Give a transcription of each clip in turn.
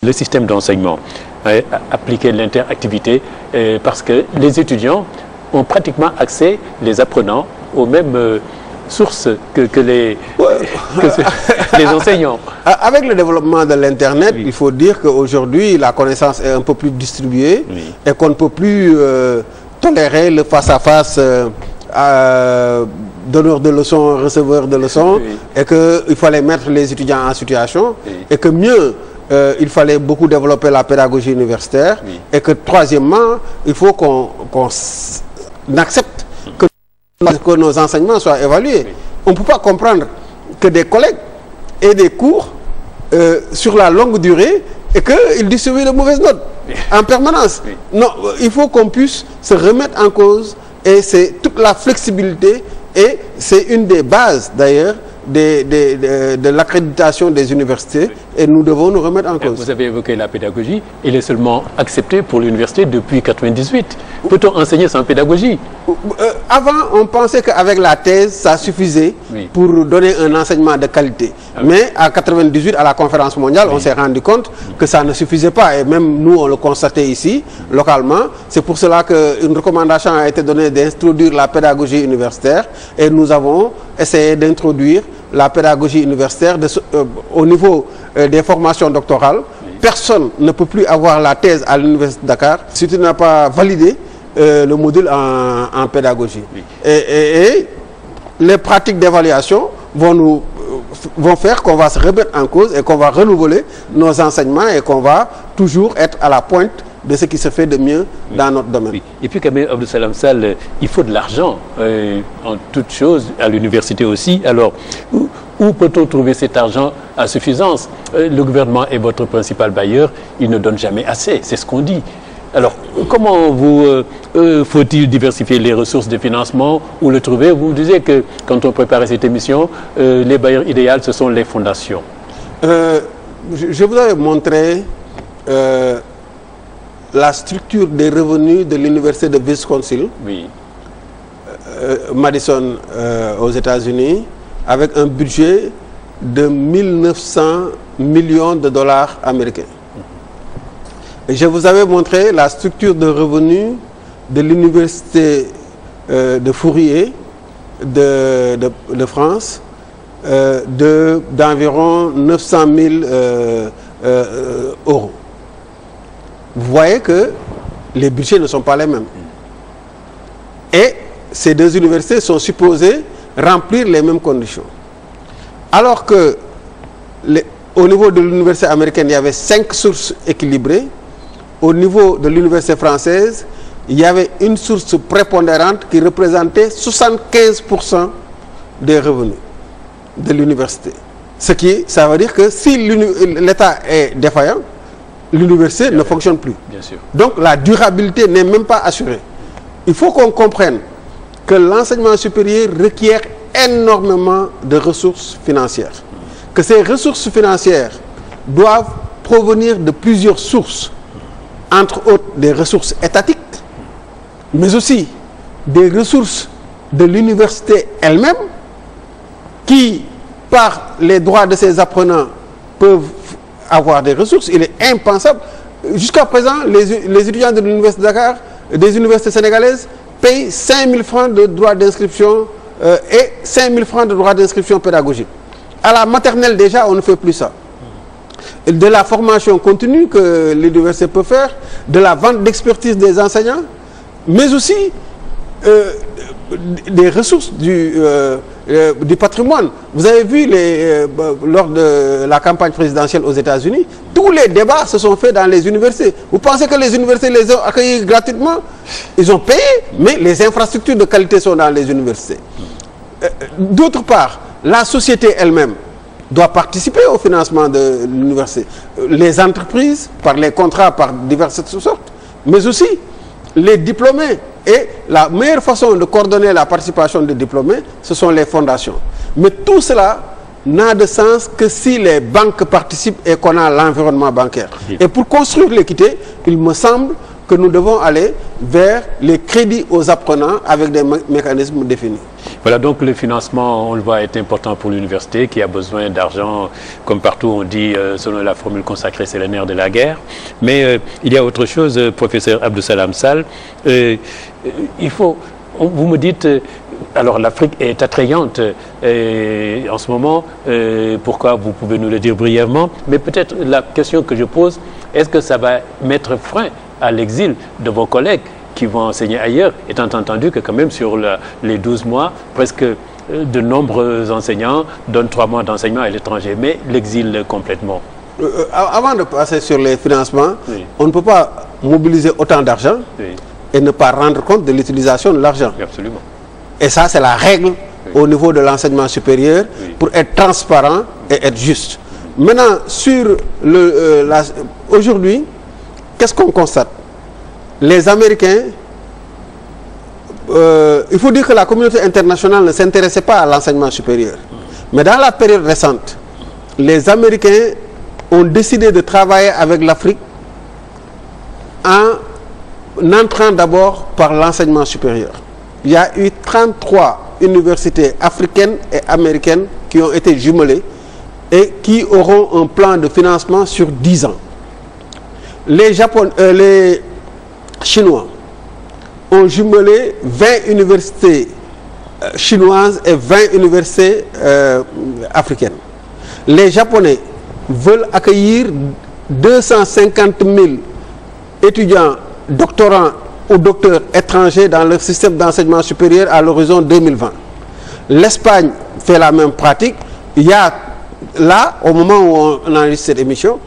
Le système d'enseignement, appliquer l'interactivité, parce que les étudiants ont pratiquement accès, les apprenants, aux mêmes sources que les enseignants. Avec le développement de l'Internet, oui, il faut dire qu'aujourd'hui, la connaissance est un peu plus distribuée, oui, et qu'on ne peut plus tolérer le face-à-face donneur de leçons, receveur de leçons, oui, et qu'il fallait mettre les étudiants en situation, oui, et que mieux, il fallait beaucoup développer la pédagogie universitaire, oui, et que troisièmement, il faut qu'on accepte que nos enseignements soient évalués. Oui. On ne peut pas comprendre que des collègues aient des cours sur la longue durée et qu'ils distribuent de mauvaises notes, oui, en permanence. Oui. Non, il faut qu'on puisse se remettre en cause, et c'est toute la flexibilité, et c'est une des bases d'ailleurs de l'accréditation des universités, oui, et nous devons nous remettre en cause. Vous avez évoqué la pédagogie, elle est seulement acceptée pour l'université depuis 1998. Peut-on enseigner sans pédagogie? Avant, on pensait qu'avec la thèse, ça suffisait, oui, pour donner un enseignement de qualité. Ah, oui. Mais à 1998, à la conférence mondiale, oui, on s'est rendu compte que ça ne suffisait pas, et même nous, on le constatait ici, localement. C'est pour cela qu'une recommandation a été donnée d'introduire la pédagogie universitaire, et nous avons essayé d'introduire la pédagogie universitaire au niveau des formations doctorales. Oui. Personne ne peut plus avoir la thèse à l'université de Dakar si tu n'as pas validé le module en pédagogie. Oui. Et les pratiques d'évaluation vont faire qu'on va se remettre en cause et qu'on va renouveler nos enseignements et qu'on va toujours être à la pointe de ce qui se fait de mieux, oui, dans notre domaine. Oui. Et puis, Kabir Abdou Salam Sall, il faut de l'argent en toute chose, à l'université aussi. Alors, où peut-on trouver cet argent à suffisance? Le gouvernement est votre principal bailleur, il ne donne jamais assez, c'est ce qu'on dit. Alors, comment faut-il diversifier les ressources de financement ou le trouver? Vous disiez que quand on préparait cette émission, les bailleurs idéaux, ce sont les fondations. Je vous avais montré la structure des revenus de l'université de Wisconsin, oui, Madison, aux États-Unis, avec un budget de 1900 millions de dollars américains. Et je vous avais montré la structure de revenus de l'université de Fourier de France, d'environ 900 000 euros. Vous voyez que les budgets ne sont pas les mêmes. Et ces deux universités sont supposées remplir les mêmes conditions. Alors que au niveau de l'université américaine, il y avait 5 sources équilibrées. Au niveau de l'université française, il y avait une source prépondérante qui représentait 75% des revenus de l'université. Ça veut dire que si l'État est défaillant, l'université ne fonctionne plus. Bien sûr. Donc la durabilité n'est même pas assurée. Il faut qu'on comprenne que l'enseignement supérieur requiert énormément de ressources financières. Que ces ressources financières doivent provenir de plusieurs sources, entre autres des ressources étatiques, mais aussi des ressources de l'université elle-même, qui, par les droits de ses apprenants, peuvent avoir des ressources. Il est impensable. Jusqu'à présent, les étudiants de l'université de Dakar, des universités sénégalaises, payent 5 000 francs de droits d'inscription et 5 000 francs de droits d'inscription pédagogique. À la maternelle déjà, on ne fait plus ça. De la formation continue que l'université peut faire, de la vente d'expertise des enseignants, mais aussi des ressources du patrimoine. Vous avez vu lors de la campagne présidentielle aux États-Unis, tous les débats se sont faits dans les universités. Vous pensez que les universités les ont accueillis gratuitement? Ils ont payé, mais les infrastructures de qualité sont dans les universités. D'autre part, la société elle-même doit participer au financement de l'université. Les entreprises, par les contrats, par diverses sortes, mais aussi les diplômés. Et la meilleure façon de coordonner la participation des diplômés, ce sont les fondations. Mais tout cela n'a de sens que si les banques participent et qu'on a l'environnement bancaire. Et pour construire l'équité, il me semble que nous devons aller vers les crédits aux apprenants avec des mécanismes définis. Voilà, donc le financement, on le voit, est important pour l'université qui a besoin d'argent, comme partout on dit, selon la formule consacrée, c'est le nerf de la guerre. Mais il y a autre chose, professeur Abdou Salam Sall. Il faut, vous me dites, alors l'Afrique est attrayante en ce moment, pourquoi, vous pouvez nous le dire brièvement, mais peut-être la question que je pose, est-ce que ça va mettre frein à l'exil de vos collègues qui vont enseigner ailleurs, étant entendu que quand même sur les 12 mois, presque de nombreux enseignants donnent 3 mois d'enseignement à l'étranger, mais l'exil complètement. Avant de passer sur les financements, Oui. on ne peut pas mobiliser autant d'argent Oui, et ne pas rendre compte de l'utilisation de l'argent. absolument. Et ça, c'est la règle au niveau de l'enseignement supérieur pour être transparent et être juste. Maintenant, sur aujourd'hui, qu'est-ce qu'on constate? Les Américains, il faut dire que la communauté internationale ne s'intéressait pas à l'enseignement supérieur. Mais dans la période récente, les Américains ont décidé de travailler avec l'Afrique en entrant d'abord par l'enseignement supérieur. Il y a eu 33 universités africaines et américaines qui ont été jumelées et qui auront un plan de financement sur 10 ans. Les Chinois ont jumelé 20 universités chinoises et 20 universités africaines. Les Japonais veulent accueillir 250 000 étudiants, doctorants ou docteurs étrangers dans leur système d'enseignement supérieur à l'horizon 2020. L'Espagne fait la même pratique. Il y a là, au moment où on enregistre cette émission,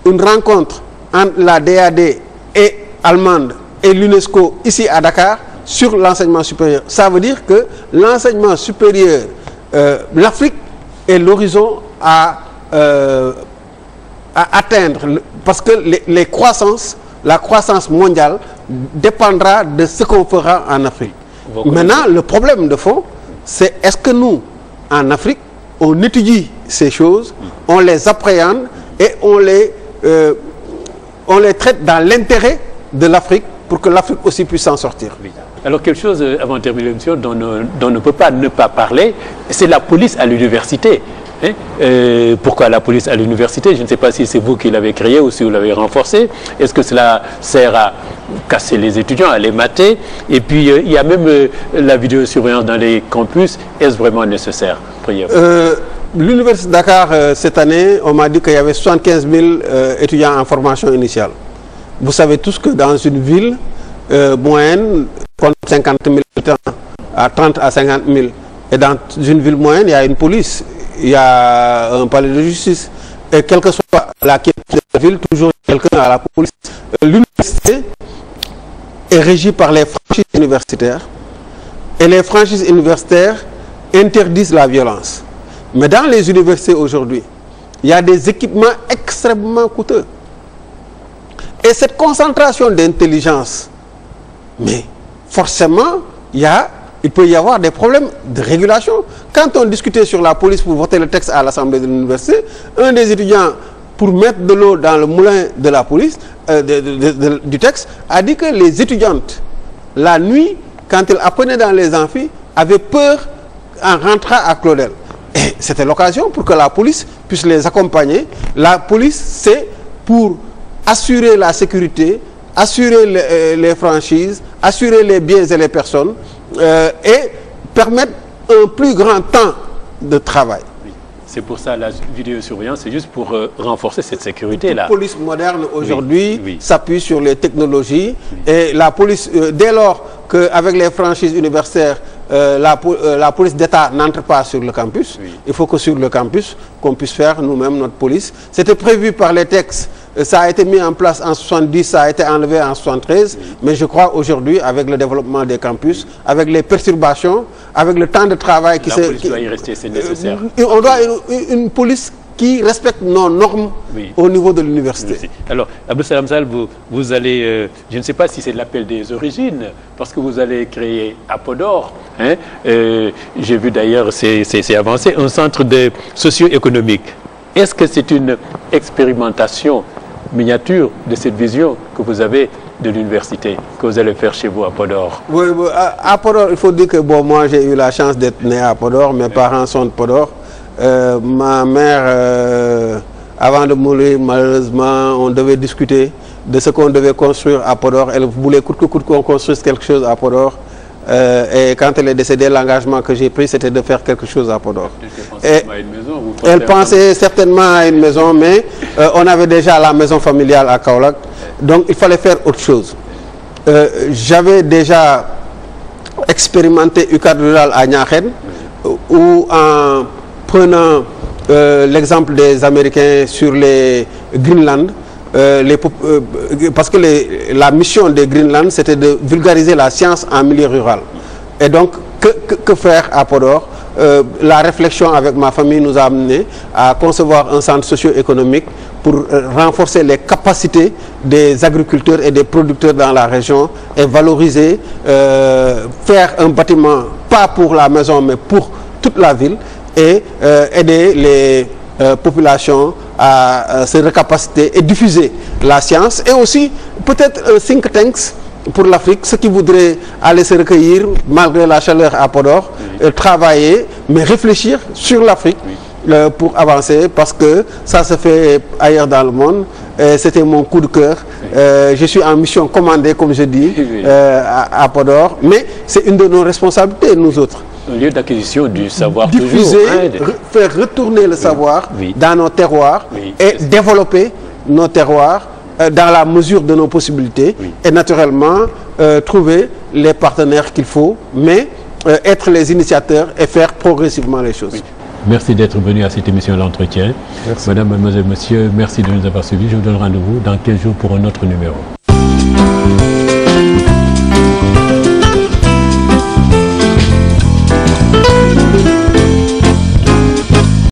une rencontre entre la DAD et allemande et l'UNESCO ici à Dakar sur l'enseignement supérieur. Ça veut dire que l'enseignement supérieur, l'Afrique est l'horizon à atteindre, parce que la croissance mondiale dépendra de ce qu'on fera en Afrique. Maintenant, le problème de fond, c'est est-ce que nous, en Afrique, on étudie ces choses, on les appréhende et on les traite dans l'intérêt de l'Afrique pour que l'Afrique aussi puisse s'en sortir. Oui. Alors quelque chose, avant de terminer l'émission, dont on ne peut pas ne pas parler, c'est la police à l'université. Hein? Pourquoi la police à l'université? Je ne sais pas si c'est vous qui l'avez créé ou si vous l'avez renforcé. Est-ce que cela sert à casser les étudiants, à les mater? Et puis il y a même la vidéosurveillance dans les campus. Est-ce vraiment nécessaire? L'Université de Dakar, cette année, on m'a dit qu'il y avait 75 000 étudiants en formation initiale. Vous savez tous que dans une ville moyenne, compte 50 000 habitants, à 30 à 50 000, et dans une ville moyenne, il y a une police, il y a un palais de justice, et quelle que soit la quiétude de la ville, toujours quelqu'un à la police. L'université est régie par les franchises universitaires, et les franchises universitaires interdisent la violence. Mais dans les universités aujourd'hui, il y a des équipements extrêmement coûteux. Et cette concentration d'intelligence, mais forcément, il peut y avoir des problèmes de régulation. Quand on discutait sur la police pour voter le texte à l'Assemblée de l'université, un des étudiants, pour mettre de l'eau dans le moulin de la police, du texte, a dit que les étudiantes, la nuit, quand elles apprenaient dans les amphis, avaient peur en rentrant à Claudel. Et c'était l'occasion pour que la police puisse les accompagner. La police, c'est pour assurer la sécurité, assurer les franchises, assurer les biens et les personnes et permettre un plus grand temps de travail. Oui. C'est pour ça la vidéosurveillance, c'est juste pour renforcer cette sécurité-là. La police moderne aujourd'hui s'appuie sur les technologies et la police, dès lors qu'avec les franchises universitaires, la police d'État n'entre pas sur le campus, il faut que sur le campus, qu'on puisse faire nous-mêmes notre police. C'était prévu par les textes, ça a été mis en place en 70, ça a été enlevé en 73, mais je crois aujourd'hui, avec le développement des campus, avec les perturbations, avec le temps de travail qui la police doit y rester, c'est nécessaire. On doit une police qui respecte nos normes au niveau de l'université. Alors, Abdou Salam Sall, vous allez, je ne sais pas si c'est l'appel des origines, parce que vous allez créer Apodor. Hein, j'ai vu d'ailleurs, c'est avancé, un centre de socio-économique. Est-ce que c'est une expérimentation miniature de cette vision que vous avez de l'université, que vous allez faire chez vous à Podor. Oui, à Podor, il faut dire que bon, moi j'ai eu la chance d'être né à Podor, mes parents sont de Podor. Ma mère, avant de mourir, malheureusement, on devait discuter de ce qu'on devait construire à Podor. Elle voulait coûte que coûte qu'on construise quelque chose à Podor. Et quand elle est décédée, l'engagement que j'ai pris, c'était de faire quelque chose à Podor. Elle pensait certainement à une maison, mais on avait déjà la maison familiale à Kaolack. Donc il fallait faire autre chose. J'avais déjà expérimenté UCAD rural à Niakhène, où en prenant l'exemple des Américains sur les Greenland, parce que la mission des Greenland, c'était de vulgariser la science en milieu rural. Et donc, que faire à Podor? La réflexion avec ma famille nous a amené à concevoir un centre socio-économique pour renforcer les capacités des agriculteurs et des producteurs dans la région et valoriser, faire un bâtiment, pas pour la maison, mais pour toute la ville, et aider les populations à se recapaciter et diffuser la science, et aussi peut-être un think tanks pour l'Afrique, ceux qui voudraient aller se recueillir malgré la chaleur à Podor, travailler, mais réfléchir sur l'Afrique pour avancer, parce que ça se fait ailleurs dans le monde. C'était mon coup de cœur. Je suis en mission commandée, comme je dis, à Podor, mais c'est une de nos responsabilités, nous autres. Un lieu d'acquisition du savoir, diffuser, toujours, faire retourner le savoir dans nos terroirs et développer nos terroirs dans la mesure de nos possibilités et naturellement trouver les partenaires qu'il faut, mais être les initiateurs et faire progressivement les choses. Merci d'être venu à cette émission L'Entretien. Madame, mademoiselle, monsieur, merci de nous avoir suivis. Je vous donne rendez-vous dans 15 jours pour un autre numéro. Thank you.